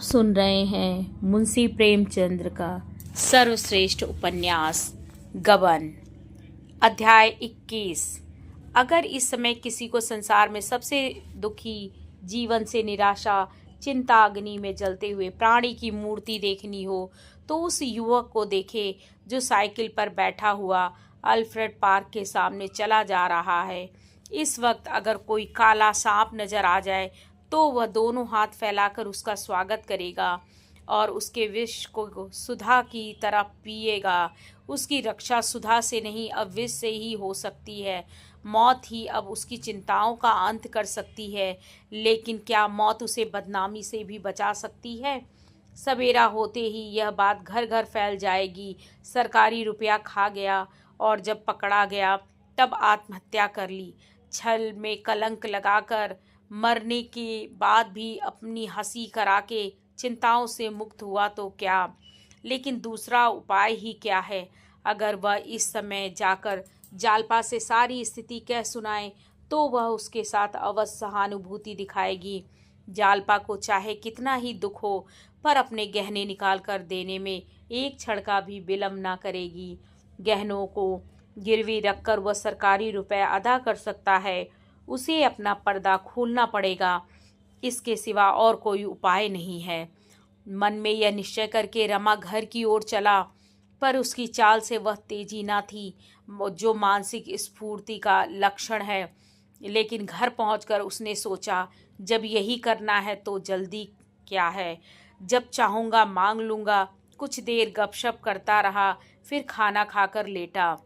सुन रहे हैं मुंशी प्रेमचंद्र का सर्वश्रेष्ठ उपन्यास गबन, अध्याय 21। अगर इस समय किसी को संसार में सबसे दुखी, जीवन से निराशा, चिंता अग्नि में जलते हुए प्राणी की मूर्ति देखनी हो तो उस युवक को देखे जो साइकिल पर बैठा हुआ अल्फ्रेड पार्क के सामने चला जा रहा है। इस वक्त अगर कोई काला सांप नजर आ जाए तो वह दोनों हाथ फैलाकर उसका स्वागत करेगा और उसके विष को सुधा की तरह पिएगा। उसकी रक्षा सुधा से नहीं, अब विष से ही हो सकती है। मौत ही अब उसकी चिंताओं का अंत कर सकती है, लेकिन क्या मौत उसे बदनामी से भी बचा सकती है? सवेरा होते ही यह बात घर घर फैल जाएगी। सरकारी रुपया खा गया और जब पकड़ा गया तब आत्महत्या कर ली। छल में कलंक लगाकर मरने के बाद भी अपनी हंसी करा के चिंताओं से मुक्त हुआ तो क्या, लेकिन दूसरा उपाय ही क्या है? अगर वह इस समय जाकर जालपा से सारी स्थिति कह सुनाए तो वह उसके साथ अवश्य सहानुभूति दिखाएगी। जालपा को चाहे कितना ही दुख हो, पर अपने गहने निकाल कर देने में एक क्षण का भी विलंब ना करेगी। गहनों को गिरवी रखकर वह सरकारी रुपया अदा कर सकता है। उसे अपना पर्दा खोलना पड़ेगा, इसके सिवा और कोई उपाय नहीं है। मन में यह निश्चय करके रमा घर की ओर चला, पर उसकी चाल से वह तेजी न थी जो मानसिक स्फूर्ति का लक्षण है। लेकिन घर पहुंचकर उसने सोचा, जब यही करना है तो जल्दी क्या है? जब चाहूँगा मांग लूँगा। कुछ देर गपशप करता रहा, फिर खाना खाकर लेटा।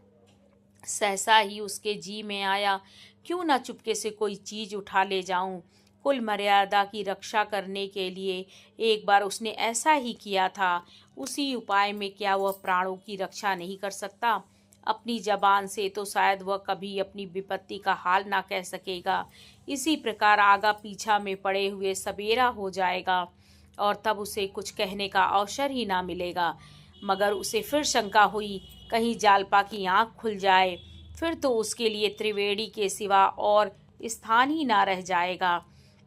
सहसा ही उसके जी में आया, क्यों ना चुपके से कोई चीज उठा ले जाऊं। कुल मर्यादा की रक्षा करने के लिए एक बार उसने ऐसा ही किया था। उसी उपाय में क्या वह प्राणों की रक्षा नहीं कर सकता? अपनी जबान से तो शायद वह कभी अपनी विपत्ति का हाल ना कह सकेगा। इसी प्रकार आगा पीछा में पड़े हुए सवेरा हो जाएगा और तब उसे कुछ कहने का अवसर ही ना मिलेगा। मगर उसे फिर शंका हुई, कहीं जालपा की आंख खुल जाए, फिर तो उसके लिए त्रिवेणी के सिवा और स्थान ही ना रह जाएगा।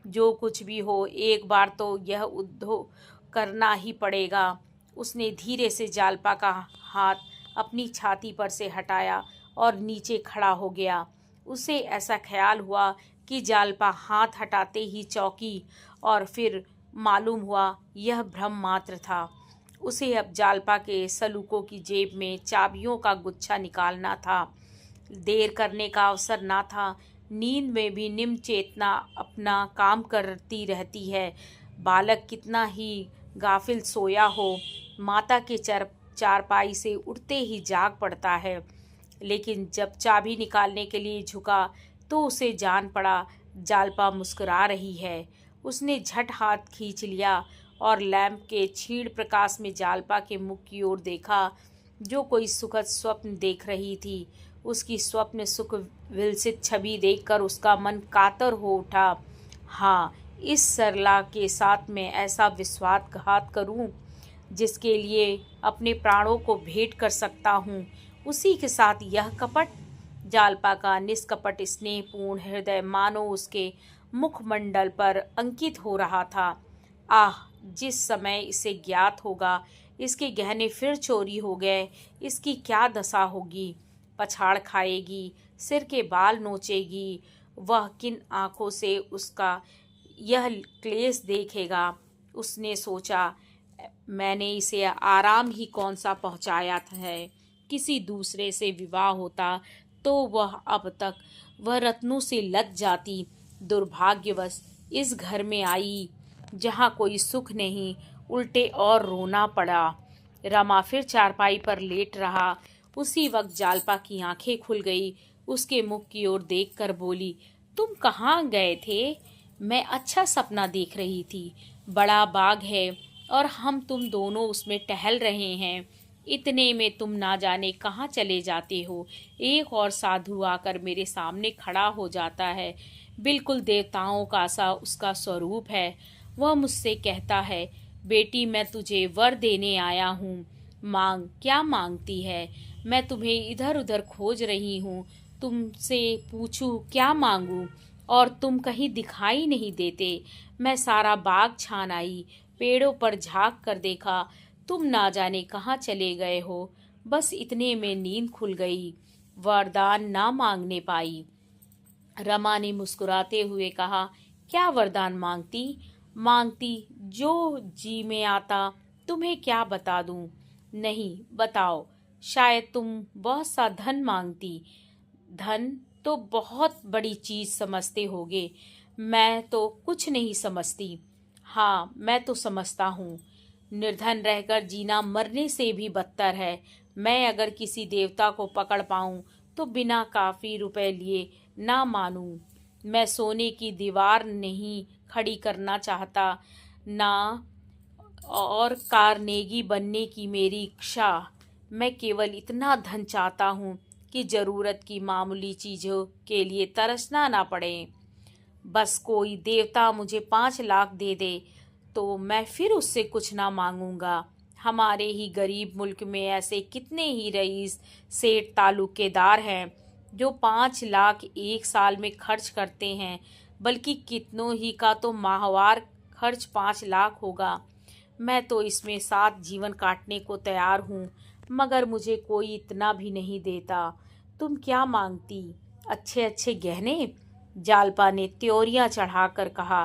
जो कुछ भी हो, एक बार तो यह उद्योग करना ही पड़ेगा। उसने धीरे से जालपा का हाथ अपनी छाती पर से हटाया और नीचे खड़ा हो गया। उसे ऐसा ख्याल हुआ कि जालपा हाथ हटाते ही चौंकी और फिर मालूम हुआ यह भ्रम मात्र था। उसे अब जालपा के सलूकों की जेब में चाबियों का गुच्छा निकालना था। देर करने का अवसर ना था। नींद में भी निम्न चेतना अपना काम करती रहती है। बालक कितना ही गाफिल सोया हो, माता के चारपाई से उठते ही जाग पड़ता है। लेकिन जब चाबी निकालने के लिए झुका तो उसे जान पड़ा जालपा मुस्कुरा रही है। उसने झट हाथ खींच लिया और लैंप के क्षीण प्रकाश में जालपा के मुख की ओर देखा, जो कोई सुखद स्वप्न देख रही थी। उसकी स्वप्न सुख विलसित छवि देखकर उसका मन कातर हो उठा। हाँ, इस सरला के साथ मैं ऐसा विश्वासघात करूं जिसके लिए अपने प्राणों को भेंट कर सकता हूँ, उसी के साथ यह कपट। जालपा का निष्कपट स्नेहपूर्ण हृदय मानो उसके मुखमंडल पर अंकित हो रहा था। आह, जिस समय इसे ज्ञात होगा इसके गहने फिर चोरी हो गए, इसकी क्या दशा होगी? पछाड़ खाएगी, सिर के बाल नोचेगी। वह किन आंखों से उसका यह क्लेश देखेगा? उसने सोचा, मैंने इसे आराम ही कौन सा पहुंचाया है। किसी दूसरे से विवाह होता तो वह अब तक वह रत्नों से लद जाती। दुर्भाग्यवश इस घर में आई जहाँ कोई सुख नहीं, उल्टे और रोना पड़ा। रमा फिर चारपाई पर लेट रहा। उसी वक्त जालपा की आंखें खुल गई। उसके मुख की ओर देखकर बोली, तुम कहाँ गए थे? मैं अच्छा सपना देख रही थी। बड़ा बाग है और हम तुम दोनों उसमें टहल रहे हैं। इतने में तुम ना जाने कहाँ चले जाते हो। एक और साधु आकर मेरे सामने खड़ा हो जाता है। बिल्कुल देवताओं का सा उसका स्वरूप है। वह मुझसे कहता है, बेटी मैं तुझे वर देने आया हूँ, मांग। क्या मांगती है? मैं तुम्हें इधर उधर खोज रही हूँ, तुमसे पूछूं क्या मांगूं, और तुम कहीं दिखाई नहीं देते। मैं सारा बाग छान आई, पेड़ों पर झांक कर देखा, तुम ना जाने कहाँ चले गए हो। बस इतने में नींद खुल गई, वरदान ना मांगने पाई। रमा ने मुस्कुराते हुए कहा, क्या वरदान मांगती? मांगती जो जी में आता। तुम्हें क्या बता दूं? नहीं बताओ। शायद तुम बहुत सा धन मांगती। धन तो बहुत बड़ी चीज समझते होगे, मैं तो कुछ नहीं समझती। हाँ मैं तो समझता हूँ, निर्धन रहकर जीना मरने से भी बदतर है। मैं अगर किसी देवता को पकड़ पाऊं तो बिना काफी रुपए लिए ना मानूं। मैं सोने की दीवार नहीं खड़ी करना चाहता, ना और कारनेगी बनने की मेरी इच्छा। मैं केवल इतना धन चाहता हूँ कि जरूरत की मामूली चीजों के लिए तरसना ना पड़े। बस कोई देवता मुझे 5 लाख दे दे तो मैं फिर उससे कुछ ना मांगूंगा। हमारे ही गरीब मुल्क में ऐसे कितने ही रईस, सेठ, तालुकेदार हैं जो 5 लाख एक साल में खर्च करते हैं, बल्कि कितनों ही का तो माहवार खर्च 5 लाख होगा। मैं तो इसमें 7 जीवन काटने को तैयार हूँ, मगर मुझे कोई इतना भी नहीं देता। तुम क्या मांगती? अच्छे अच्छे गहने? जालपा ने त्योरियां चढ़ाकर कहा।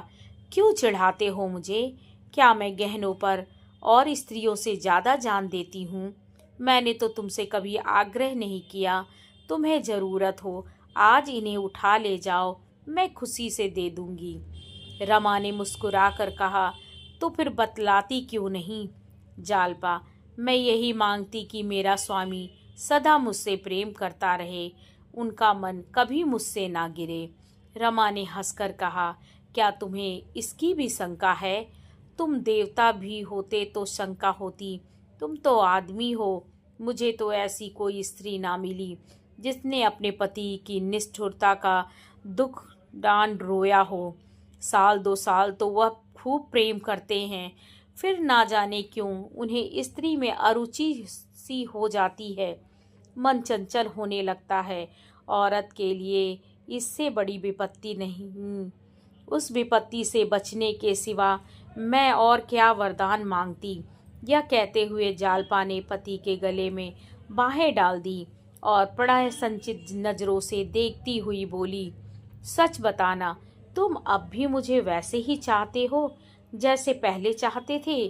क्यों चिढ़ाते हो मुझे? क्या मैं गहनों पर और स्त्रियों से ज्यादा जान देती हूँ? मैंने तो तुमसे कभी आग्रह नहीं किया। तुम्हें जरूरत हो आज इन्हें उठा ले जाओ, मैं खुशी से दे दूंगी। रमा ने मुस्कुराकर कहा, तो फिर बतलाती क्यों नहीं? जालपा, मैं यही मांगती कि मेरा स्वामी सदा मुझसे प्रेम करता रहे, उनका मन कभी मुझसे ना गिरे। रमा ने हंसकर कहा, क्या तुम्हें इसकी भी शंका है? तुम देवता भी होते तो शंका होती, तुम तो आदमी हो। मुझे तो ऐसी कोई स्त्री ना मिली जिसने अपने पति की निष्ठुरता का दुख डांड रोया हो। 1 2 साल तो वह खूब प्रेम करते हैं, फिर ना जाने क्यों उन्हें स्त्री में अरुचि सी हो जाती है, मन चंचल होने लगता है। औरत के लिए इससे बड़ी विपत्ति नहीं। उस विपत्ति से बचने के सिवा मैं और क्या वरदान मांगती? यह कहते हुए जालपा ने पति के गले में बाहें डाल दी और बड़ा संचित नजरों से देखती हुई बोली, सच बताना, तुम अब भी मुझे वैसे ही चाहते हो जैसे पहले चाहते थे?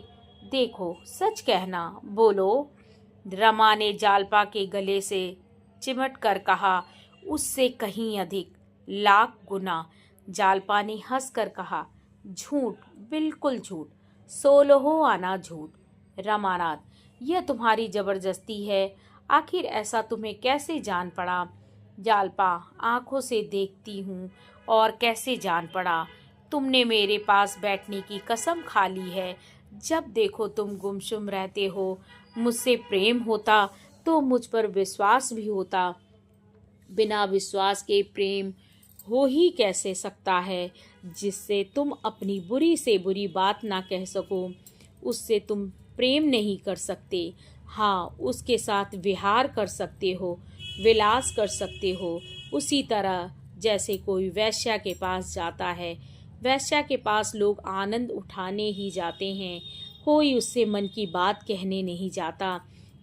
देखो सच कहना, बोलो। रमा ने जालपा के गले से चिमट कर कहा, उससे कहीं अधिक, लाख गुना। जालपा ने हंसकर कहा, झूठ, बिल्कुल झूठ, 16 आना झूठ। रमानाथ, यह तुम्हारी जबरदस्ती है, आखिर ऐसा तुम्हें कैसे जान पड़ा? जालपा, आंखों से देखती हूँ और कैसे जान पड़ा? तुमने मेरे पास बैठने की कसम खा ली है। जब देखो तुम गुमसुम रहते हो। मुझसे प्रेम होता तो मुझ पर विश्वास भी होता। बिना विश्वास के प्रेम हो ही कैसे सकता है? जिससे तुम अपनी बुरी से बुरी बात ना कह सको, उससे तुम प्रेम नहीं कर सकते। हाँ, उसके साथ विहार कर सकते हो, विलास कर सकते हो, उसी तरह जैसे कोई वेश्या के पास जाता है। वेश्या के पास लोग आनंद उठाने ही जाते हैं, कोई उससे मन की बात कहने नहीं जाता।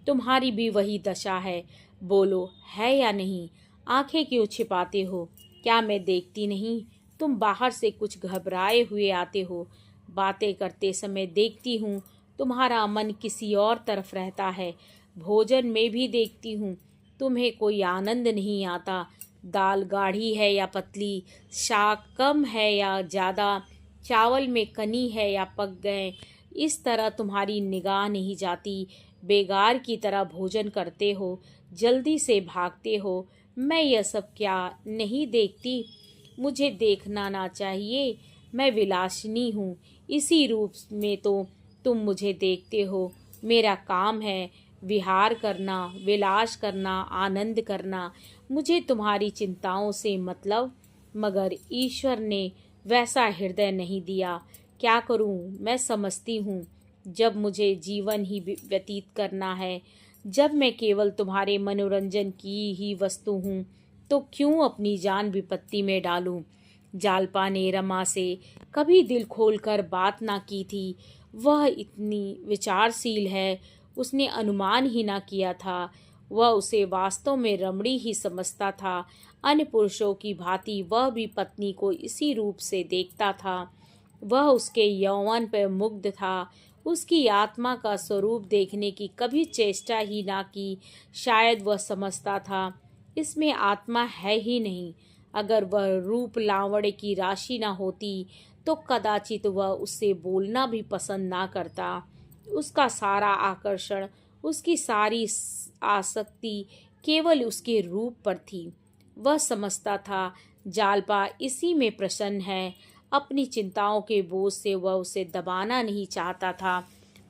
तुम्हारी भी वही दशा है। बोलो, है या नहीं? आंखें क्यों छिपाते हो? क्या मैं देखती नहीं? तुम बाहर से कुछ घबराए हुए आते हो। बातें करते समय देखती हूँ तुम्हारा मन किसी और तरफ रहता है। भोजन में भी देखती हूँ तुम्हें कोई आनंद नहीं आता। दाल गाढ़ी है या पतली, शाक कम है या ज़्यादा, चावल में कनी है या पक गए, इस तरह तुम्हारी निगाह नहीं जाती। बेगार की तरह भोजन करते हो, जल्दी से भागते हो। मैं यह सब क्या नहीं देखती? मुझे देखना ना चाहिए? मैं विलासिनी हूँ, इसी रूप में तो तुम मुझे देखते हो। मेरा काम है विहार करना, विलास करना, आनंद करना। मुझे तुम्हारी चिंताओं से मतलब, मगर ईश्वर ने वैसा हृदय नहीं दिया। क्या करूं? मैं समझती हूँ, जब मुझे जीवन ही व्यतीत करना है, जब मैं केवल तुम्हारे मनोरंजन की ही वस्तु हूँ, तो क्यों अपनी जान विपत्ति में डालूं? जालपा ने रमा से कभी दिल खोलकर बात ना की थी। वह इतनी विचारशील है, उसने अनुमान ही ना किया था। वह उसे वास्तव में रमणी ही समझता था। अन्य पुरुषों की भांति वह भी पत्नी को इसी रूप से देखता था। वह उसके यौवन पर मुग्ध था। उसकी आत्मा का स्वरूप देखने की कभी चेष्टा ही ना की। शायद वह समझता था इसमें आत्मा है ही नहीं। अगर वह रूप लावण्य की राशि न होती तो कदाचित वह उससे बोलना भी पसंद ना करता। उसका सारा आकर्षण, उसकी सारी आसक्ति केवल उसके रूप पर थी। वह समझता था जालपा इसी में प्रसन्न है। अपनी चिंताओं के बोझ से वह उसे दबाना नहीं चाहता था,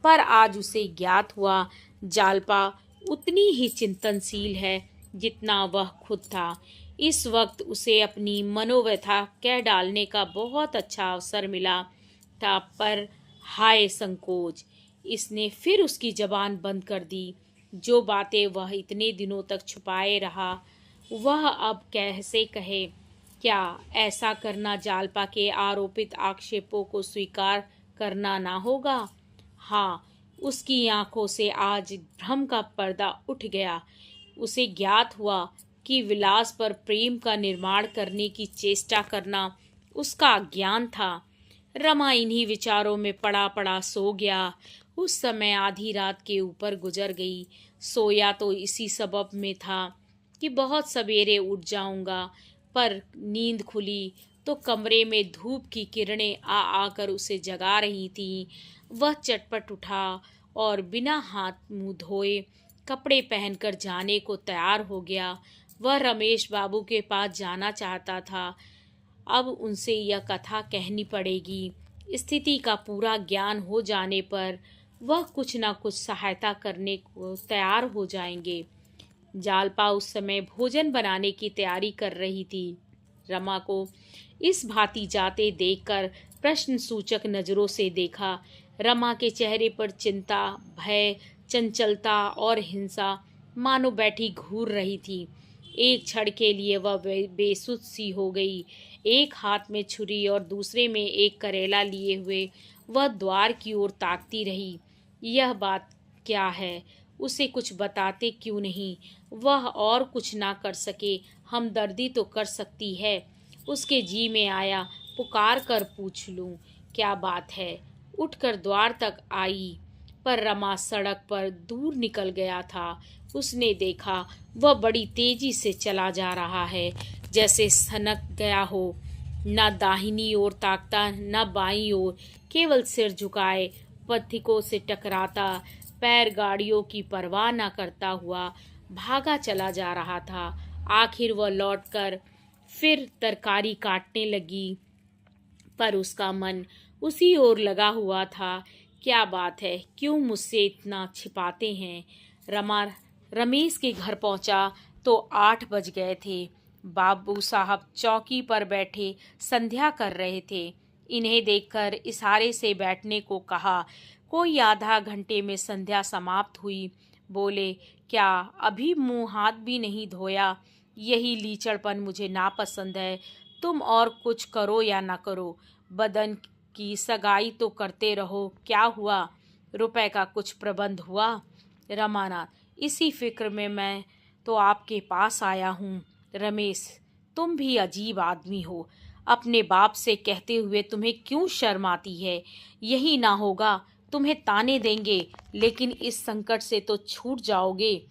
पर आज उसे ज्ञात हुआ जालपा उतनी ही चिंतनशील है जितना वह खुद था। इस वक्त उसे अपनी मनोव्यथा कह डालने का बहुत अच्छा अवसर मिला था, पर हाय संकोच, इसने फिर उसकी जबान बंद कर दी। जो बातें वह इतने दिनों तक छुपाए रहा, वह अब कैसे कहे। क्या ऐसा करना जालपा के आरोपित आक्षेपों को स्वीकार करना ना होगा? हाँ, उसकी आंखों से आज भ्रम का पर्दा उठ गया। उसे ज्ञात हुआ कि विलास पर प्रेम का निर्माण करने की चेष्टा करना उसका ज्ञान था। रमा इन्हीं विचारों में पड़ा पड़ा सो गया। उस समय आधी रात के ऊपर गुजर गई। सोया तो इसी सबब में था कि बहुत सवेरे उठ जाऊंगा, पर नींद खुली तो कमरे में धूप की किरणें आ आकर उसे जगा रही थीं। वह चटपट उठा और बिना हाथ मुंह धोए कपड़े पहनकर जाने को तैयार हो गया। वह रमेश बाबू के पास जाना चाहता था। अब उनसे यह कथा कहनी पड़ेगी। स्थिति का पूरा ज्ञान हो जाने पर वह कुछ न कुछ सहायता करने को तैयार हो जाएंगे। जालपा उस समय भोजन बनाने की तैयारी कर रही थी। रमा को इस भांति जाते देखकर प्रश्न सूचक नजरों से देखा। रमा के चेहरे पर चिंता, भय, चंचलता और हिंसा मानो बैठी घूर रही थी। एक क्षण के लिए वह बेसुध सी हो गई। एक हाथ में छुरी और दूसरे में एक करेला लिए हुए वह द्वार की ओर ताकती रही। यह बात क्या है, उसे कुछ बताते क्यों नहीं? वह और कुछ ना कर सके, हमदर्दी तो कर सकती है। उसके जी में आया पुकार कर पूछ लूं क्या बात है। उठकर द्वार तक आई, पर रमा सड़क पर दूर निकल गया था। उसने देखा वह बड़ी तेजी से चला जा रहा है, जैसे सनक गया हो। न दाहिनी ओर ताकता न बाईं ओर, केवल सिर झुकाए पथिकों से टकराता, पैर गाड़ियों की परवाह न करता हुआ भागा चला जा रहा था। आखिर वह लौटकर फिर तरकारी काटने लगी, पर उसका मन उसी ओर लगा हुआ था। क्या बात है, क्यों मुझसे इतना छिपाते हैं? रमेश के घर पहुंचा तो 8 बज गए थे। बाबू साहब चौकी पर बैठे संध्या कर रहे थे। इन्हें देखकर इशारे से बैठने को कहा। कोई आधा घंटे में संध्या समाप्त हुई। बोले, क्या अभी मुंह हाथ भी नहीं धोया? यही लीचड़पन मुझे नापसंद है। तुम और कुछ करो या ना करो, बदन की सगाई तो करते रहो। क्या हुआ? रुपए का कुछ प्रबंध हुआ? रमानाथ, इसी फिक्र में मैं तो आपके पास आया हूँ। रमेश, तुम भी अजीब आदमी हो। अपने बाप से कहते हुए तुम्हें क्यों शर्म आती है? यही ना होगा तुम्हें ताने देंगे, लेकिन इस संकट से तो छूट जाओगे।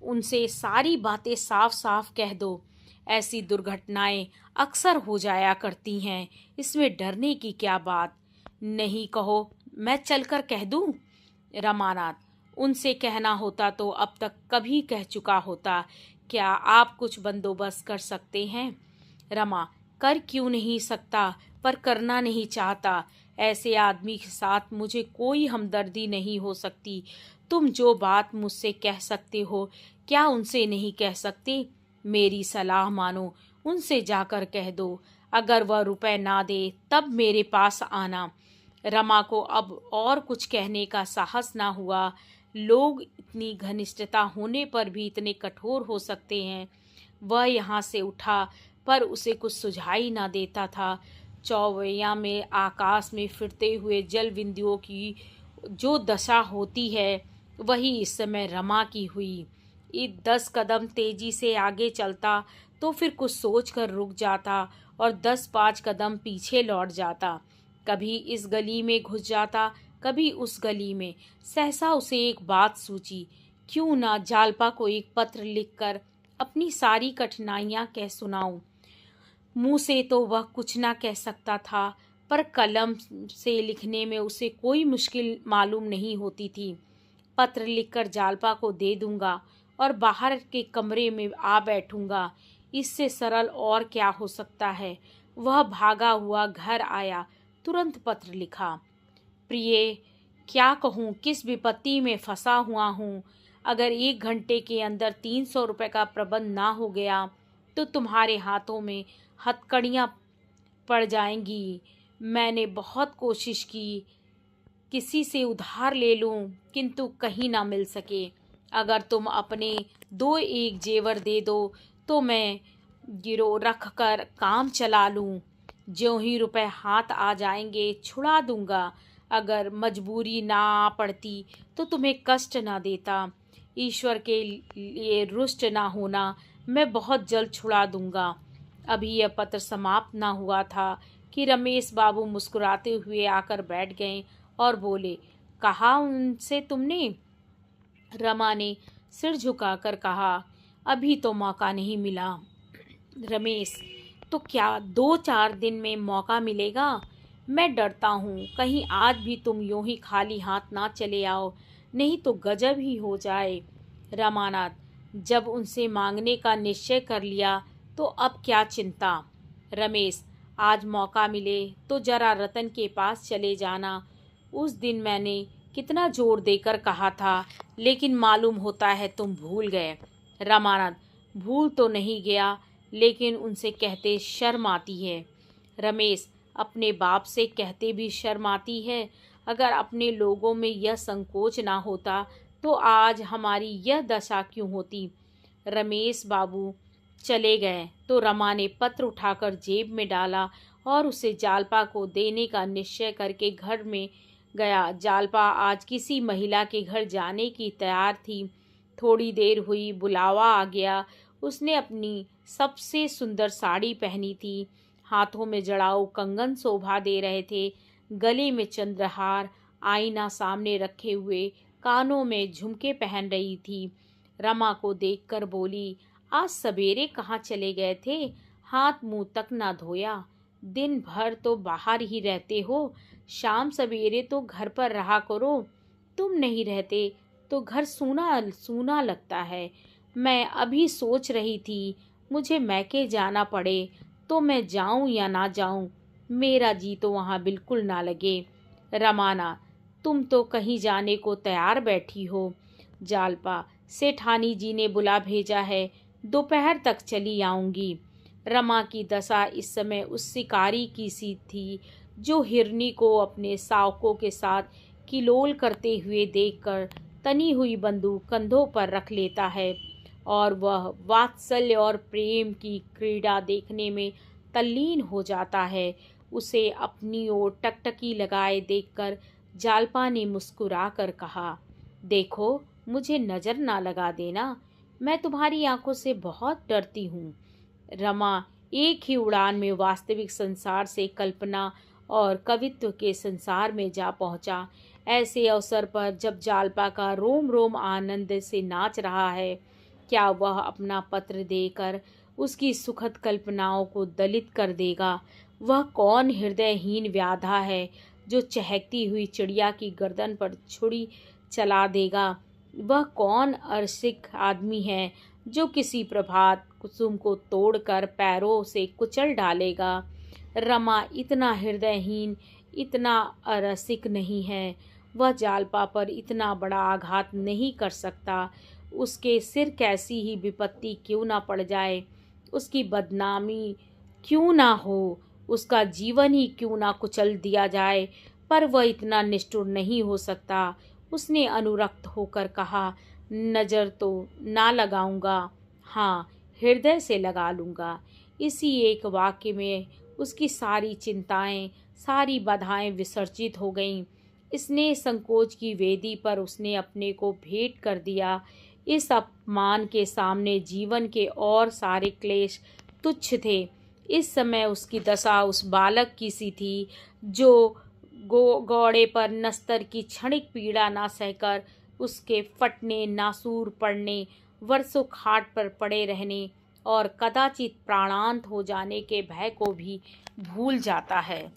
उनसे सारी बातें साफ साफ कह दो। ऐसी दुर्घटनाएं अक्सर हो जाया करती हैं, इसमें डरने की क्या बात? नहीं कहो, मैं चलकर कह दूं? रमानाथ, उनसे कहना होता तो अब तक कभी कह चुका होता। क्या आप कुछ बंदोबस्त कर सकते हैं? रमा, कर क्यों नहीं सकता, पर करना नहीं चाहता। ऐसे आदमी के साथ मुझे कोई हमदर्दी नहीं हो सकती। तुम जो बात मुझसे कह सकते हो, क्या उनसे नहीं कह सकते? मेरी सलाह मानो, उनसे जाकर कह दो। अगर वह रुपए ना दे तब मेरे पास आना। रमा को अब और कुछ कहने का साहस ना हुआ। लोग इतनी घनिष्ठता होने पर भी इतने कठोर हो सकते हैं। वह यहाँ से उठा, पर उसे कुछ सुझाई ना देता था। चौवैया में आकाश में फिरते हुए जल बिंदुओं की जो दशा होती है वही इस समय रमा की हुई। 10 कदम तेजी से आगे चलता तो फिर कुछ सोच कर रुक जाता और 5 कदम पीछे लौट जाता। कभी इस गली में घुस जाता, कभी उस गली में। सहसा उसे एक बात सूझी, क्यों ना जालपा को एक पत्र लिखकर अपनी सारी कठिनाइयां कह सुनाऊं। मुंह से तो वह कुछ ना कह सकता था, पर कलम से लिखने में उसे कोई मुश्किल मालूम नहीं होती थी। पत्र लिखकर जालपा को दे दूंगा और बाहर के कमरे में आ बैठूंगा। इससे सरल और क्या हो सकता है। वह भागा हुआ घर आया, तुरंत पत्र लिखा। प्रिय, क्या कहूँ, किस विपत्ति में फंसा हुआ हूँ। अगर 1 घंटे के अंदर 300 रुपये का प्रबंध ना हो गया तो तुम्हारे हाथों में हथकड़ियाँ पड़ जाएंगी। मैंने बहुत कोशिश की, किसी से उधार ले लूं, किंतु कहीं ना मिल सके। अगर तुम अपने 2-1 जेवर दे दो तो मैं गिरो रख कर काम चला लूं। ज्यों ही रुपए हाथ आ जाएंगे छुड़ा दूंगा। अगर मजबूरी ना आ पड़ती तो तुम्हें कष्ट ना देता। ईश्वर के लिए रुष्ट ना होना, मैं बहुत जल्द छुड़ा दूंगा। अभी यह पत्र समाप्त ना हुआ था कि रमेश बाबू मुस्कुराते हुए आकर बैठ गए और बोले, कहा उनसे तुमने? रमा ने सिर झुकाकर कहा, अभी तो मौका नहीं मिला। रमेश, तो क्या 2-4 दिन में मौका मिलेगा? मैं डरता हूँ कहीं आज भी तुम यूं ही खाली हाथ ना चले आओ, नहीं तो गजब ही हो जाए। रमानाथ, जब उनसे मांगने का निश्चय कर लिया तो अब क्या चिंता। रमेश, आज मौका मिले तो जरा रतन के पास चले जाना। उस दिन मैंने कितना जोर देकर कहा था, लेकिन मालूम होता है तुम भूल गए। रमानाथ, भूल तो नहीं गया, लेकिन उनसे कहते शर्म आती है। रमेश, अपने बाप से कहते भी शर्म आती है। अगर अपने लोगों में यह संकोच ना होता तो आज हमारी यह दशा क्यों होती। रमेश बाबू चले गए तो रमा ने पत्र उठाकर जेब में डाला और उसे जालपा को देने का निश्चय करके घर में गया। जालपा आज किसी महिला के घर जाने की तैयार थी। थोड़ी देर हुई, बुलावा आ गया। उसने अपनी सबसे सुंदर साड़ी पहनी थी। हाथों में जड़ाऊ कंगन शोभा दे रहे थे। गले में चंद्रहार, आईना सामने रखे हुए, कानों में झुमके पहन रही थी। रमा को देखकर बोली, आज सवेरे कहाँ चले गए थे? हाथ मुंह तक ना धोया। दिन भर तो बाहर ही रहते हो, शाम सवेरे तो घर पर रहा करो। तुम नहीं रहते तो घर सूना सूना लगता है। मैं अभी सोच रही थी मुझे मैके जाना पड़े तो मैं जाऊं या ना जाऊं। मेरा जी तो वहाँ बिल्कुल ना लगे। रमाना, तुम तो कहीं जाने को तैयार बैठी हो। जालपा, सेठानी जी ने बुला भेजा है, दोपहर तक चली आऊंगी। रमा की दशा इस समय उस शिकारी की सी थी जो हिरनी को अपने सावकों के साथ किलोल करते हुए देखकर तनी हुई बंदूक कंधों पर रख लेता है और वह वात्सल्य और प्रेम की क्रीड़ा देखने में तल्लीन हो जाता है। उसे अपनी ओर टकटकी लगाए देखकर जालपा ने मुस्कुरा कर कहा, देखो, मुझे नज़र ना लगा देना, मैं तुम्हारी आंखों से बहुत डरती हूँ। रमा एक ही उड़ान में वास्तविक संसार से कल्पना और कवित्व के संसार में जा पहुंचा। ऐसे अवसर पर जब जालपा का रोम रोम आनंद से नाच रहा है, क्या वह अपना पत्र देकर उसकी सुखद कल्पनाओं को दलित कर देगा? वह कौन हृदयहीन व्याधा है जो चहकती हुई चिड़िया की गर्दन पर छुरी चला देगा? वह कौन अरसिक आदमी है जो किसी प्रभात कुसुम को तोड़कर पैरों से कुचल डालेगा? रमा इतना हृदयहीन, इतना अरसिक नहीं है। वह जालपा पर इतना बड़ा आघात नहीं कर सकता। उसके सिर कैसी ही विपत्ति क्यों ना पड़ जाए, उसकी बदनामी क्यों ना हो, उसका जीवन ही क्यों ना कुचल दिया जाए, पर वह इतना निष्ठुर नहीं हो सकता। उसने अनुरक्त होकर कहा, नज़र तो ना लगाऊंगा, हाँ, हृदय से लगा लूँगा। इसी एक वाक्य में उसकी सारी चिंताएं, सारी बाधाएं विसर्जित हो गईं। स्नेह संकोच की वेदी पर उसने अपने को भेंट कर दिया। इस अपमान के सामने जीवन के और सारे क्लेश तुच्छ थे। इस समय उसकी दशा उस बालक की सी थी जो घोड़े पर नस्तर की क्षणिक पीड़ा ना सहकर उसके फटने, नासूर पड़ने, वर्षों खाट पर पड़े रहने और कदाचित प्राणांत हो जाने के भय को भी भूल जाता है।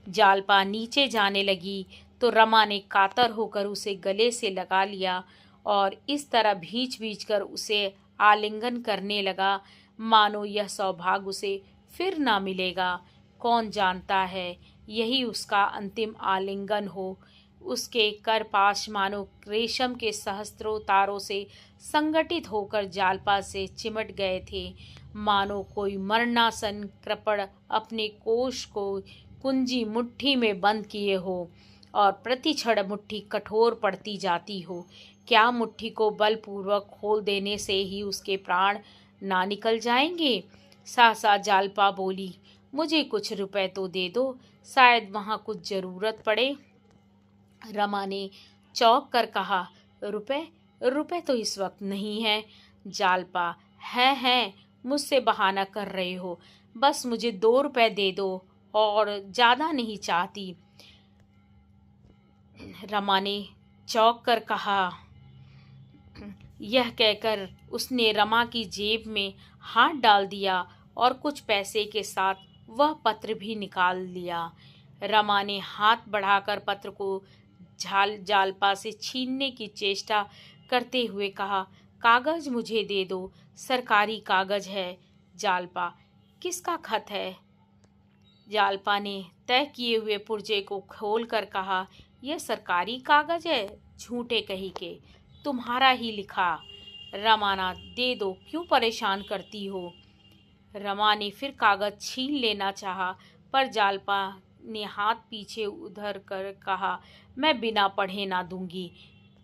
जालपा नीचे जाने लगी तो रमा ने कातर होकर उसे गले से लगा लिया और इस तरह भींच भींच कर उसे आलिंगन करने लगा, मानो यह सौभाग्य उसे फिर ना मिलेगा। कौन जानता है यही उसका अंतिम आलिंगन हो। उसके करपाश मानो रेशम के सहस्त्रों तारों से संगठित होकर जालपा से चिमट गए थे, मानो कोई मरणासन कृपण अपने कोष को कुंजी मुट्ठी में बंद किए हो और प्रति क्षण मुट्ठी कठोर पड़ती जाती हो। क्या मुट्ठी को बलपूर्वक खोल देने से ही उसके प्राण ना निकल जाएंगे? सहसा जालपा बोली, मुझे कुछ रुपए तो दे दो, शायद वहाँ कुछ जरूरत पड़े। रमा ने चौंक कर कहा, रुपए? रुपए तो इस वक्त नहीं है। जालपा, है, मुझसे बहाना कर रहे हो। बस मुझे 2 रुपए दे दो और ज़्यादा नहीं चाहती। रमा ने चौंक कर कहा। यह कहकर उसने रमा की जेब में हाथ डाल दिया और कुछ पैसे के साथ वह पत्र भी निकाल लिया। रमा ने हाथ बढ़ाकर पत्र को जालपा से छीनने की चेष्टा करते हुए कहा, कागज मुझे दे दो, सरकारी कागज है। जालपा, किसका खत है? जालपा ने तय किए हुए पुर्जे को खोलकर कहा, यह सरकारी कागज है, झूठे कही के, तुम्हारा ही लिखा। रमाना, दे दो, क्यों परेशान करती हो? रमा ने फिर कागज छीन लेना चाहा, पर जालपा ने हाथ पीछे उधर कर कहा, मैं बिना पढ़े ना दूंगी।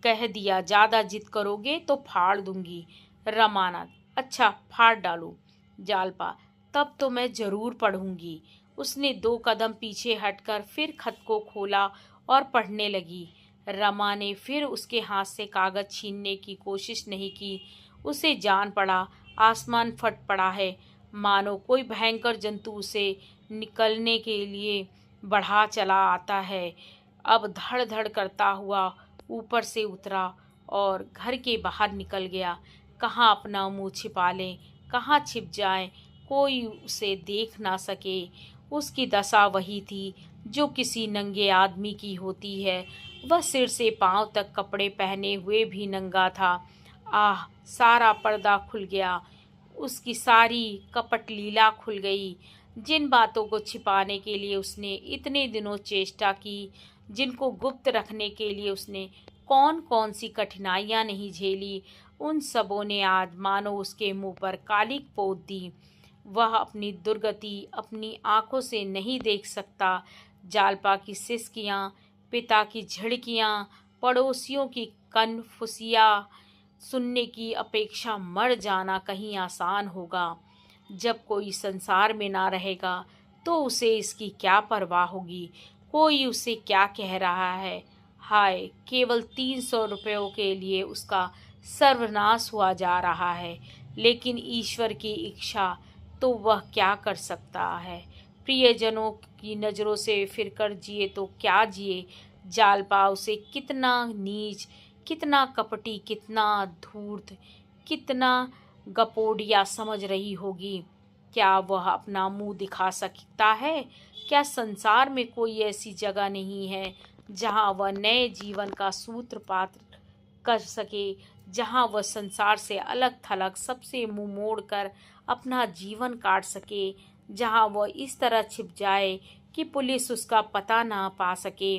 कह दिया, ज़्यादा जिद करोगे तो फाड़ दूंगी। रमाना, अच्छा फाड़ डालो। जालपा, तब तो मैं ज़रूर पढ़ूंगी। उसने 2 कदम पीछे हटकर फिर खत को खोला और पढ़ने लगी। रमा ने फिर उसके हाथ से कागज छीनने की कोशिश नहीं की। उसे जान पड़ा आसमान फट पड़ा है, मानो कोई भयंकर जंतु उसे निकलने के लिए बढ़ा चला आता है। अब धड़ धड़ करता हुआ ऊपर से उतरा और घर के बाहर निकल गया। कहाँ अपना मुंह छिपा ले, कहाँ छिप जाए, कोई उसे देख ना सके। उसकी दशा वही थी जो किसी नंगे आदमी की होती है। वह सिर से पांव तक कपड़े पहने हुए भी नंगा था। आह, सारा पर्दा खुल गया, उसकी सारी कपट लीला खुल गई। जिन बातों को छिपाने के लिए उसने इतने दिनों चेष्टा की, जिनको गुप्त रखने के लिए उसने कौन कौन सी कठिनाइयां नहीं झेली, उन सबों ने आज मानो उसके मुंह पर कालिक पोत दी। वह अपनी दुर्गति अपनी आंखों से नहीं देख सकता। जालपा की सिसकियां, पिता की झिड़कियां, पड़ोसियों की कनफुसियां सुनने की अपेक्षा मर जाना कहीं आसान होगा। जब कोई संसार में ना रहेगा तो उसे इसकी क्या परवाह होगी, कोई उसे क्या कह रहा है। हाय, केवल 300 रुपयों के लिए उसका सर्वनाश हुआ जा रहा है, लेकिन ईश्वर की इच्छा तो वह क्या कर सकता है। प्रियजनों की नज़रों से फिरकर जिए तो क्या जिए। जालपा उसे कितना नीच, कितना कपटी, कितना धूर्त, कितना गपोड़िया समझ रही होगी। क्या वह अपना मुंह दिखा सकता है? क्या संसार में कोई ऐसी जगह नहीं है जहां वह नए जीवन का सूत्रपात कर सके, जहां वह संसार से अलग थलग सबसे मुंह मोड़कर अपना जीवन काट सके, जहां वह इस तरह छिप जाए कि पुलिस उसका पता ना पा सके।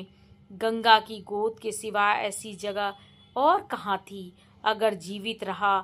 गंगा की गोद के सिवा ऐसी जगह और कहाँ थी? अगर जीवित रहा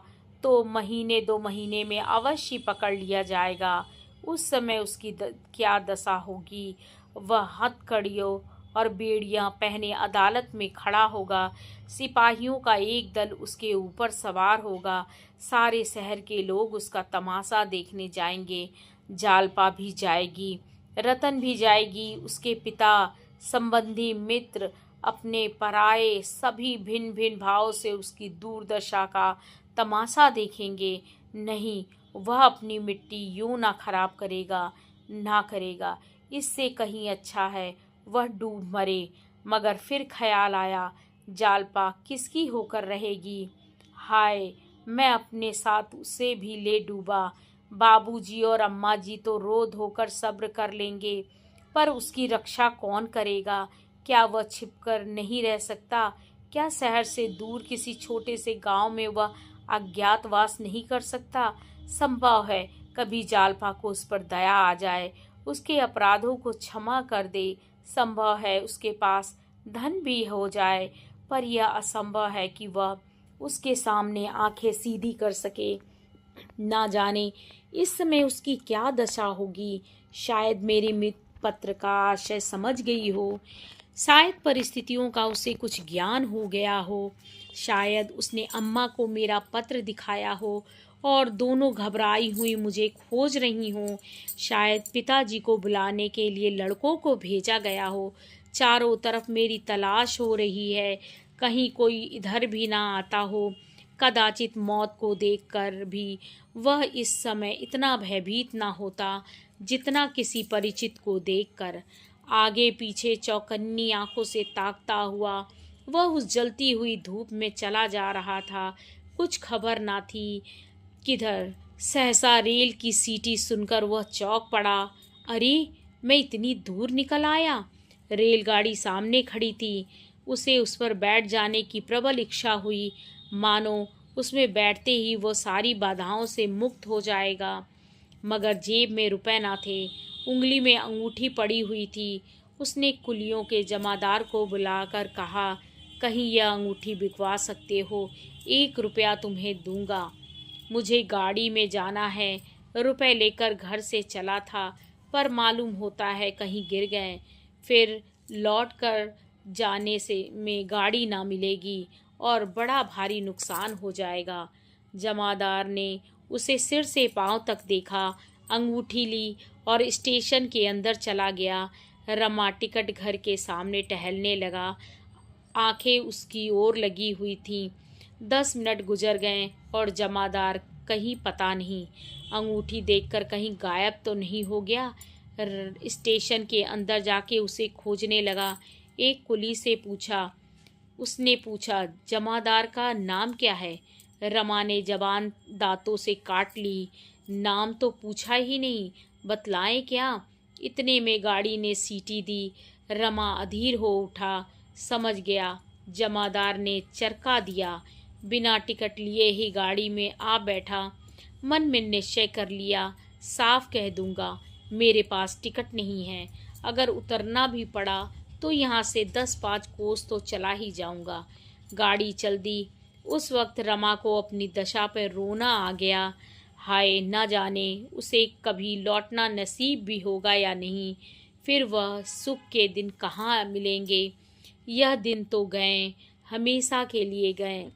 तो महीने 2 महीने में अवश्य पकड़ लिया जाएगा। उस समय उसकी क्या दशा होगी। वह हथकड़ियों और बेड़ियां पहने अदालत में खड़ा होगा। सिपाहियों का एक दल उसके ऊपर सवार होगा। सारे शहर के लोग उसका तमाशा देखने जाएंगे। जालपा भी जाएगी, रतन भी जाएगी, उसके पिता, संबंधी, मित्र, अपने पराये सभी भिन्न भिन्न भाव से उसकी दुर्दशा का तमाशा देखेंगे। नहीं, वह अपनी मिट्टी यूं ना खराब करेगा, ना करेगा। इससे कहीं अच्छा है वह डूब मरे। मगर फिर ख्याल आया, जालपा किसकी होकर रहेगी। हाय, मैं अपने साथ उसे भी ले डूबा। बाबूजी और अम्मा जी तो रो धोकर सब्र कर लेंगे, पर उसकी रक्षा कौन करेगा। क्या वह छिपकर नहीं रह सकता? क्या शहर से दूर किसी छोटे से गांव में वह अज्ञातवास नहीं कर सकता? संभव है कभी जालपा को उस पर दया आ जाए, उसके अपराधों को क्षमा कर दे। संभव है उसके पास धन भी हो जाए, पर यह असंभव है कि वह उसके सामने आंखें सीधी कर सके। ना जाने इस समय उसकी क्या दशा होगी। शायद मेरे मित्र पत्र का आशय समझ गई हो। शायद परिस्थितियों का उसे कुछ ज्ञान हो गया हो। शायद उसने अम्मा को मेरा पत्र दिखाया हो और दोनों घबराई हुई मुझे खोज रही हों। शायद पिताजी को बुलाने के लिए लड़कों को भेजा गया हो। चारों तरफ मेरी तलाश हो रही है, कहीं कोई इधर भी ना आता हो। कदाचित मौत को देखकर भी वह इस समय इतना भयभीत ना होता जितना किसी परिचित को देखकर। आगे पीछे चौकन्नी आंखों से ताकता हुआ वह उस जलती हुई धूप में चला जा रहा था। कुछ खबर ना थी किधर। सहसा रेल की सीटी सुनकर वह चौंक पड़ा। अरे, मैं इतनी दूर निकल आया। रेलगाड़ी सामने खड़ी थी। उसे उस पर बैठ जाने की प्रबल इच्छा हुई, मानो उसमें बैठते ही वो सारी बाधाओं से मुक्त हो जाएगा। मगर जेब में रुपए ना थे, उंगली में अंगूठी पड़ी हुई थी। उसने कुलियों के जमादार को बुलाकर कहा, कहीं यह अंगूठी बिकवा सकते हो, 1 रुपया तुम्हें दूंगा। मुझे गाड़ी में जाना है। रुपए लेकर घर से चला था, पर मालूम होता है कहीं गिर गए। फिर लौट कर जाने से में गाड़ी ना मिलेगी और बड़ा भारी नुकसान हो जाएगा। जमादार ने उसे सिर से पांव तक देखा, अंगूठी ली और स्टेशन के अंदर चला गया। रमा टिकट घर के सामने टहलने लगा। आंखें उसकी ओर लगी हुई थीं। 10 मिनट गुजर गए और जमादार कहीं पता नहीं। अंगूठी देखकर कहीं गायब तो नहीं हो गया। स्टेशन के अंदर जाके उसे खोजने लगा। एक कुली से उसने पूछा, जमादार का नाम क्या है? रमा ने जबान दांतों से काट ली। नाम तो पूछा ही नहीं, बतलाएं क्या? इतने में गाड़ी ने सीटी दी। रमा अधीर हो उठा। समझ गया, जमादार ने चरका दिया। बिना टिकट लिए ही गाड़ी में आ बैठा। मन में निश्चय कर लिया, साफ कह दूंगा मेरे पास टिकट नहीं है। अगर उतरना भी पड़ा तो यहाँ से 10-5 कोस तो चला ही जाऊंगा। गाड़ी चल दी। उस वक्त रमा को अपनी दशा पर रोना आ गया। हाय, न जाने उसे कभी लौटना नसीब भी होगा या नहीं। फिर वह सुख के दिन कहाँ मिलेंगे। यह दिन तो गए, हमेशा के लिए गए।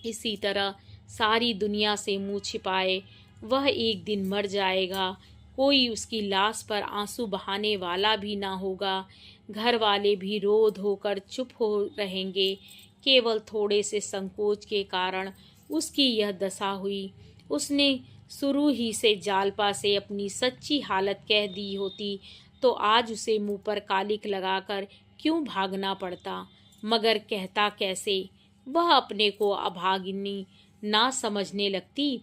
इसी तरह सारी दुनिया से मुंह छिपाए वह एक दिन मर जाएगा। कोई उसकी लाश पर आंसू बहाने वाला भी ना होगा। घर वाले भी रो धोकर चुप हो रहेंगे। केवल थोड़े से संकोच के कारण उसकी यह दशा हुई। उसने शुरू ही से जालपा से अपनी सच्ची हालत कह दी होती तो आज उसे मुंह पर कालिक लगाकर क्यों भागना पड़ता। मगर कहता कैसे? वह अपने को अभागिनी ना समझने लगती।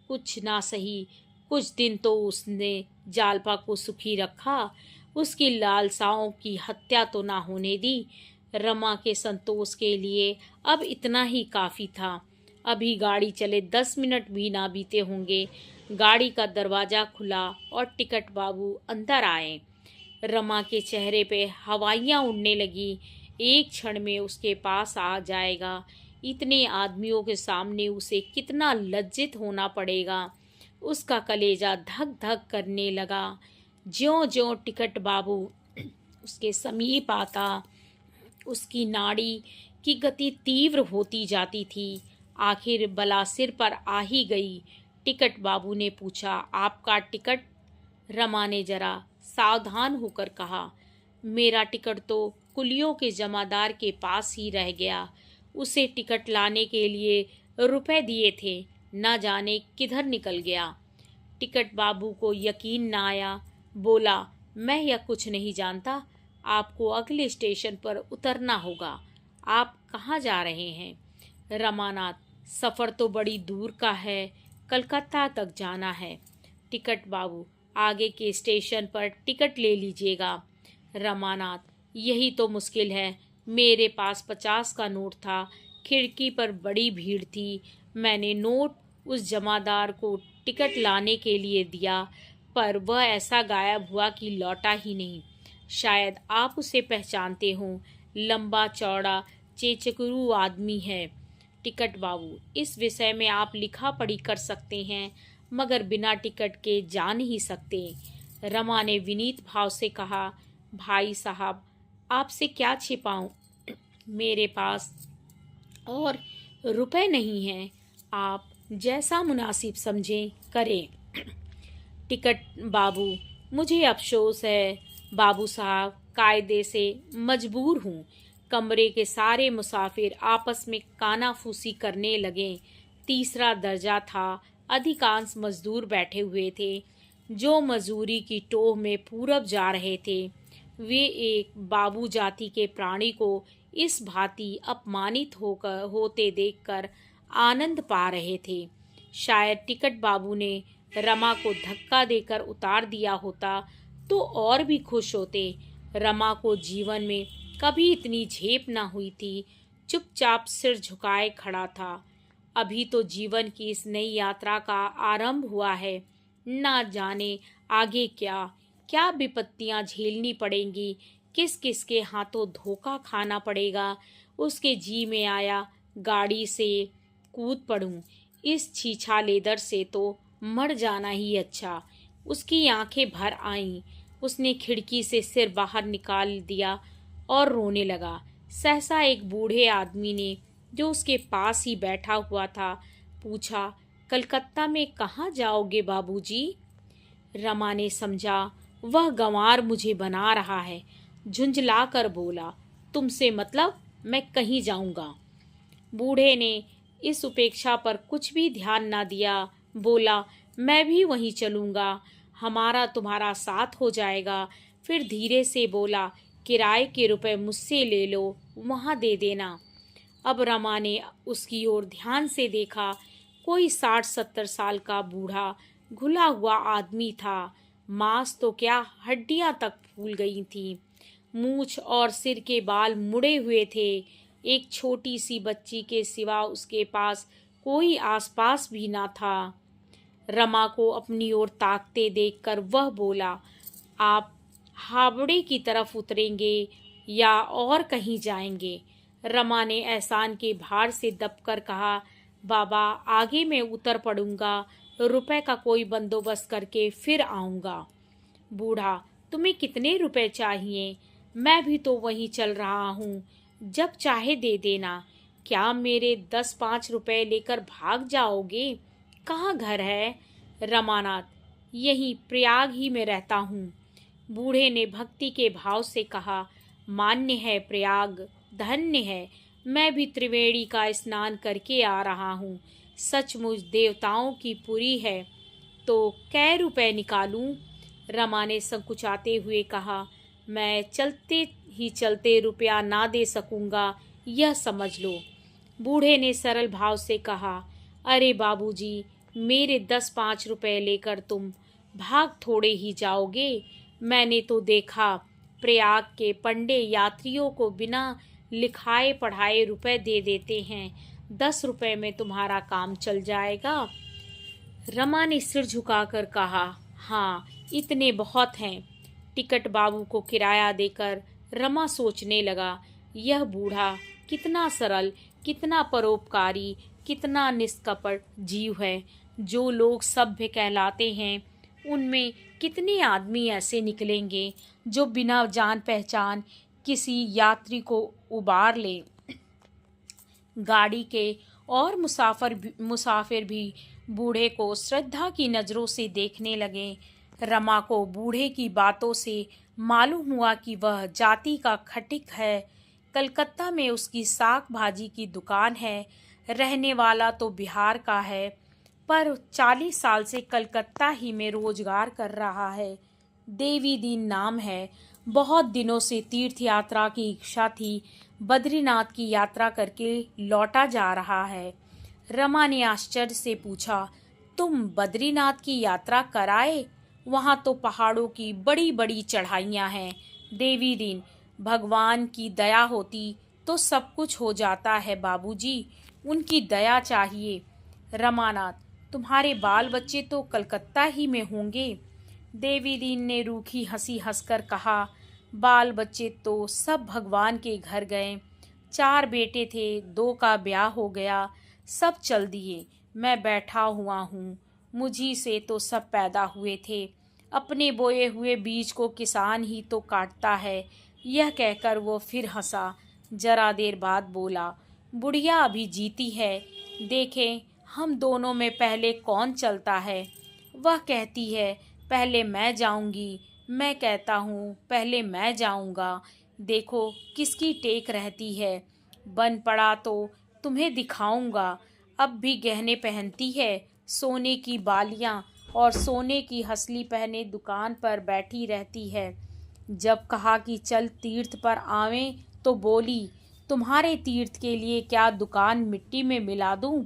कुछ ना सही, कुछ दिन तो उसने जालपा को सुखी रखा। उसकी लालसाओं की हत्या तो ना होने दी। रमा के संतोष के लिए अब इतना ही काफी था। अभी गाड़ी चले 10 मिनट भी ना बीते होंगे। गाड़ी का दरवाजा खुला और टिकट बाबू अंदर आए। रमा के चेहरे पे हवाइयाँ उड़ने लगी। एक क्षण में उसके पास आ जाएगा। इतने आदमियों के सामने उसे कितना लज्जित होना पड़ेगा। उसका कलेजा धक धक करने लगा। ज्यों-ज्यों टिकट बाबू उसके समीप आता, उसकी नाड़ी की गति तीव्र होती जाती थी। आखिर बला सिर पर आ ही गई। टिकट बाबू ने पूछा, आपका टिकट? रमा ने जरा सावधान होकर कहा, मेरा टिकट तो कुलियों के जमादार के पास ही रह गया। उसे टिकट लाने के लिए रुपए दिए थे, न जाने किधर निकल गया। टिकट बाबू को यकीन न आया। बोला, मैं यह कुछ नहीं जानता, आपको अगले स्टेशन पर उतरना होगा। आप कहाँ जा रहे हैं? रमानाथ, सफ़र तो बड़ी दूर का है, कलकत्ता तक जाना है। टिकट बाबू, आगे के स्टेशन पर टिकट ले लीजिएगा। रमानाथ, यही तो मुश्किल है। मेरे पास 50 का नोट था, खिड़की पर बड़ी भीड़ थी। मैंने नोट उस जमादार को टिकट लाने के लिए दिया, पर वह ऐसा गायब हुआ कि लौटा ही नहीं। शायद आप उसे पहचानते हों, लंबा चौड़ा चेचकरू आदमी है। टिकट बाबू, इस विषय में आप लिखा पढ़ी कर सकते हैं, मगर बिना टिकट के जा नहीं सकते। रमा ने विनीत भाव से कहा, भाई साहब, आपसे क्या छिपाऊं, मेरे पास और रुपए नहीं हैं। आप जैसा मुनासिब समझें करें। टिकट बाबू, मुझे अफसोस है बाबू साहब, कायदे से मजबूर हूँ। कमरे के सारे मुसाफिर आपस में कानाफूसी करने लगे। तीसरा दर्जा था। अधिकांश मजदूर बैठे हुए थे, जो मजदूरी की टोह में पूरब जा रहे थे। वे एक बाबू जाति के प्राणी को इस भांति अपमानित होते देखकर आनंद पा रहे थे। शायद टिकट बाबू ने रमा को धक्का देकर उतार दिया होता तो और भी खुश होते। रमा को जीवन में कभी इतनी झेप न हुई थी। चुपचाप सिर झुकाए खड़ा था। अभी तो जीवन की इस नई यात्रा का आरंभ हुआ है। ना जाने आगे क्या क्या विपत्तियां झेलनी पड़ेंगी, किस किस के हाथों धोखा खाना पड़ेगा। उसके जी में आया, गाड़ी से कूद पड़ूं, इस छीछाले दर से तो मर जाना ही अच्छा। उसकी आंखें भर आईं। उसने खिड़की से सिर बाहर निकाल दिया और रोने लगा। सहसा एक बूढ़े आदमी ने, जो उसके पास ही बैठा हुआ था, पूछा, कलकत्ता में कहाँ जाओगे बाबूजी? रमा ने समझा वह गंवार मुझे बना रहा है। झुंझला कर बोला, तुमसे मतलब, मैं कहीं जाऊंगा। बूढ़े ने इस उपेक्षा पर कुछ भी ध्यान न दिया। बोला, मैं भी वहीं चलूंगा, हमारा तुम्हारा साथ हो जाएगा। फिर धीरे से बोला, किराए के रुपए मुझसे ले लो, वहां दे देना। अब रमा ने उसकी ओर ध्यान से देखा। कोई 60-70 साल का बूढ़ा घुला हुआ आदमी था। मांस तो क्या, हड्डियां तक फूल गई थीं। मूछ और सिर के बाल मुड़े हुए थे। एक छोटी सी बच्ची के सिवा उसके पास कोई आसपास भी ना था। रमा को अपनी ओर ताकते देखकर वह बोला, आप हावड़े की तरफ उतरेंगे या और कहीं जाएंगे? रमा ने एहसान के भार से दबकर कहा, बाबा, आगे मैं उतर पड़ूंगा, रुपए का कोई बंदोबस्त करके फिर आऊंगा। बूढ़ा, तुम्हें कितने रुपए चाहिए? मैं भी तो वहीं चल रहा हूँ, जब चाहे दे देना। क्या मेरे 10-5 रुपए लेकर भाग जाओगे? कहाँ घर है? रमानाथ, यहीं प्रयाग ही में रहता हूँ। बूढ़े ने भक्ति के भाव से कहा, मान्य है प्रयाग, धन्य है। मैं भी त्रिवेणी का स्नान करके आ रहा हूँ। सचमुच देवताओं की पुरी है। तो कै रुपए निकालूं? रमा ने संकुचाते हुए कहा, मैं चलते ही चलते रुपया ना दे सकूंगा, यह समझ लो। बूढ़े ने सरल भाव से कहा, अरे बाबूजी, मेरे 10-5 रुपए लेकर तुम भाग थोड़े ही जाओगे। मैंने तो देखा, प्रयाग के पंडे यात्रियों को बिना लिखाए पढ़ाए रुपए दे देते हैं। 10 रुपए में तुम्हारा काम चल जाएगा। रमा ने सिर झुकाकर कहा, हाँ, इतने बहुत हैं। टिकट बाबू को किराया देकर रमा सोचने लगा, यह बूढ़ा कितना सरल, कितना परोपकारी, कितना निष्कपट जीव है। जो लोग सभ्य कहलाते हैं, उनमें कितने आदमी ऐसे निकलेंगे जो बिना जान पहचान किसी यात्री को उबार ले। गाड़ी के और मुसाफिर भी बूढ़े को श्रद्धा की नज़रों से देखने लगे। रमा को बूढ़े की बातों से मालूम हुआ कि वह जाति का खटिक है। कलकत्ता में उसकी साग भाजी की दुकान है। रहने वाला तो बिहार का है, पर 40 साल से कलकत्ता ही में रोजगार कर रहा है। देवी दीन नाम है। बहुत दिनों से तीर्थ यात्रा की इच्छा थी। बद्रीनाथ की यात्रा करके लौटा जा रहा है। रमा ने आश्चर्य से पूछा, तुम बद्रीनाथ की यात्रा कराए? वहां तो पहाड़ों की बड़ी बड़ी चढ़ाइयां हैं। देवी दीन, भगवान की दया होती तो सब कुछ हो जाता है बाबूजी, उनकी दया चाहिए। रमानाथ, तुम्हारे बाल बच्चे तो कलकत्ता ही में होंगे। देवी दीन ने रूखी हंसी हंसकर कहा, बाल बच्चे तो सब भगवान के घर गए। 4 बेटे थे, 2 का ब्याह हो गया, सब चल दिए। मैं बैठा हुआ हूँ। मुझी से तो सब पैदा हुए थे। अपने बोए हुए बीज को किसान ही तो काटता है। यह कहकर वो फिर हंसा। जरा देर बाद बोला, बुढ़िया अभी जीती है, देखें हम दोनों में पहले कौन चलता है। वह कहती है, पहले मैं जाऊंगी। मैं कहता हूँ, पहले मैं जाऊंगा। देखो किसकी टेक रहती है। बन पड़ा तो तुम्हें दिखाऊंगा। अब भी गहने पहनती है, सोने की बालियां और सोने की हसली पहने दुकान पर बैठी रहती है। जब कहा कि चल तीर्थ पर आवें तो बोली, तुम्हारे तीर्थ के लिए क्या दुकान मिट्टी में मिला दूं?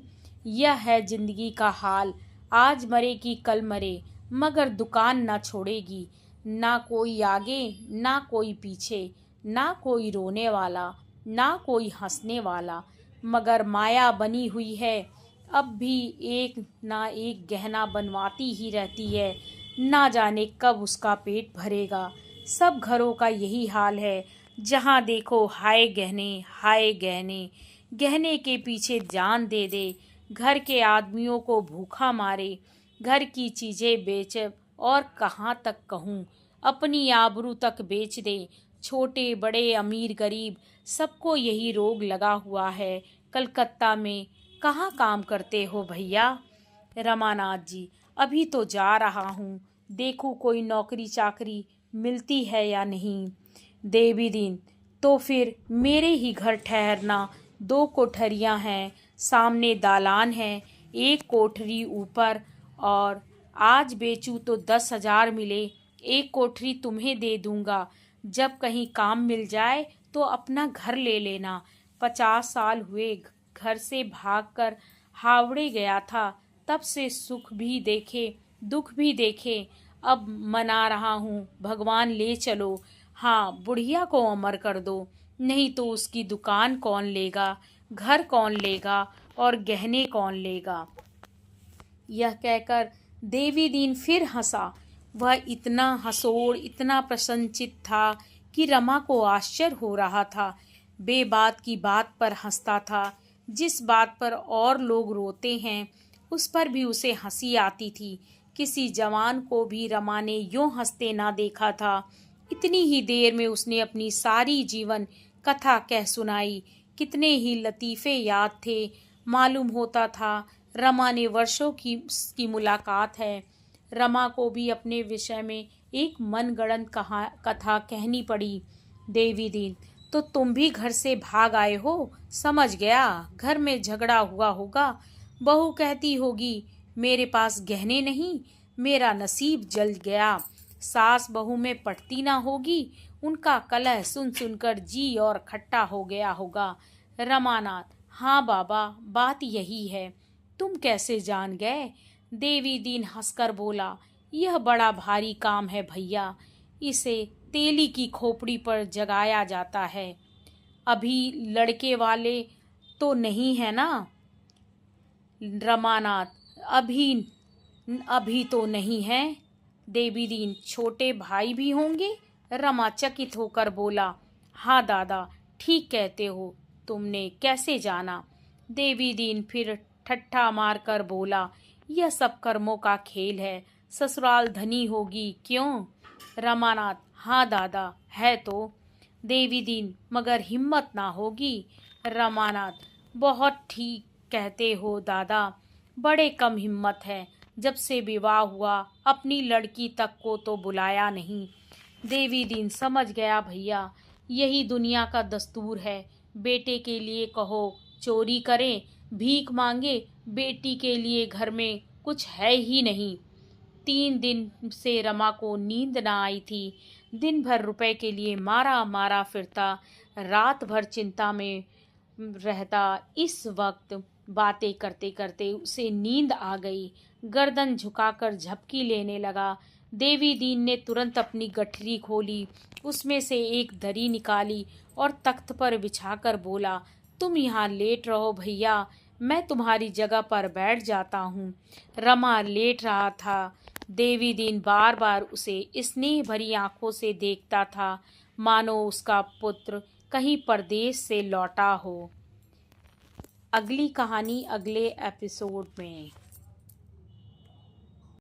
यह है जिंदगी का हाल। आज मरे कि कल मरे, मगर दुकान ना छोड़ेगी। ना कोई आगे ना कोई पीछे, ना कोई रोने वाला ना कोई हंसने वाला, मगर माया बनी हुई है। अब भी एक ना एक गहना बनवाती ही रहती है। ना जाने कब उसका पेट भरेगा। सब घरों का यही हाल है। जहाँ देखो हाय गहने हाय गहने। गहने के पीछे जान दे दे। घर के आदमियों को भूखा मारे। घर की चीजें बेच और कहाँ तक कहूँ, अपनी आबरू तक बेच दे। छोटे बड़े अमीर गरीब सबको यही रोग लगा हुआ है। कलकत्ता में कहाँ काम करते हो भैया? रमानाथ जी, अभी तो जा रहा हूँ, देखूँ कोई नौकरी चाकरी मिलती है या नहीं। देवी दीन, तो फिर मेरे ही घर ठहरना। 2 कोठरियाँ हैं, सामने दालान है, एक कोठरी ऊपर। और आज बेचूँ तो 10,000 मिले। एक कोठरी तुम्हें दे दूंगा। जब कहीं काम मिल जाए तो अपना घर ले लेना। 50 साल हुए घर से भागकर हावड़े गया था, तब से सुख भी देखे दुख भी देखे। अब मना रहा हूँ, भगवान ले चलो। हाँ, बुढ़िया को अमर कर दो, नहीं तो उसकी दुकान कौन लेगा, घर कौन लेगा और गहने कौन लेगा। यह कहकर देवी दीन फिर हंसा। वह इतना हंसोड़ इतना प्रसन्नचित था कि रमा को आश्चर्य हो रहा था। बेबात की बात पर हंसता था। जिस बात पर और लोग रोते हैं उस पर भी उसे हंसी आती थी। किसी जवान को भी रमा ने यूं हंसते ना देखा था। इतनी ही देर में उसने अपनी सारी जीवन कथा कह सुनाई। कितने ही लतीफ़े याद थे। मालूम होता था रमा ने वर्षों की मुलाकात है। रमा को भी अपने विषय में एक मनगढ़ंत कथा कहनी पड़ी। देवी दीन, तो तुम भी घर से भाग आए हो? समझ गया, घर में झगड़ा हुआ होगा। बहू कहती होगी, मेरे पास गहने नहीं, मेरा नसीब जल गया। सास बहू में पटती ना होगी, उनका कलह सुन सुनकर जी और खट्टा हो गया होगा। रमानाथ, हाँ बाबा, बात यही है। तुम कैसे जान गए? देवी दीन हंसकर बोला, यह बड़ा भारी काम है भैया। इसे तेली की खोपड़ी पर जगाया जाता है। अभी लड़के वाले तो नहीं है ना? रमानाथ, अभी अभी तो नहीं है। देवी दीन, छोटे भाई भी होंगे? रमा चकित होकर बोला, हाँ दादा, ठीक कहते हो। तुमने कैसे जाना? देवी दीन फिर ठट्ठा मारकर बोला, यह सब कर्मों का खेल है। ससुराल धनी होगी क्यों? रमानाथ, हाँ दादा, है तो। देवी दीन, मगर हिम्मत ना होगी। रमानाथ, बहुत ठीक कहते हो दादा, बड़े कम हिम्मत है। जब से विवाह हुआ अपनी लड़की तक को तो बुलाया नहीं। देवी दीन समझ गया, भैया यही दुनिया का दस्तूर है। बेटे के लिए कहो चोरी करें, भीख मांगे, बेटी के लिए घर में कुछ है ही नहीं। 3 दिन से रमा को नींद ना आई थी। दिन भर रुपए के लिए मारा मारा फिरता, रात भर चिंता में रहता। इस वक्त बातें करते करते उसे नींद आ गई। गर्दन झुकाकर झपकी लेने लगा। देवी दीन ने तुरंत अपनी गठरी खोली, उसमें से एक दरी निकाली और तख्त पर बिछाकर बोला, तुम यहाँ लेट रहो भैया, मैं तुम्हारी जगह पर बैठ जाता हूँ। रमा लेट रहा था। देवी दीन बार बार उसे स्नेह भरी आंखों से देखता था, मानो उसका पुत्र कहीं परदेश से लौटा हो। अगली कहानी अगले एपिसोड में।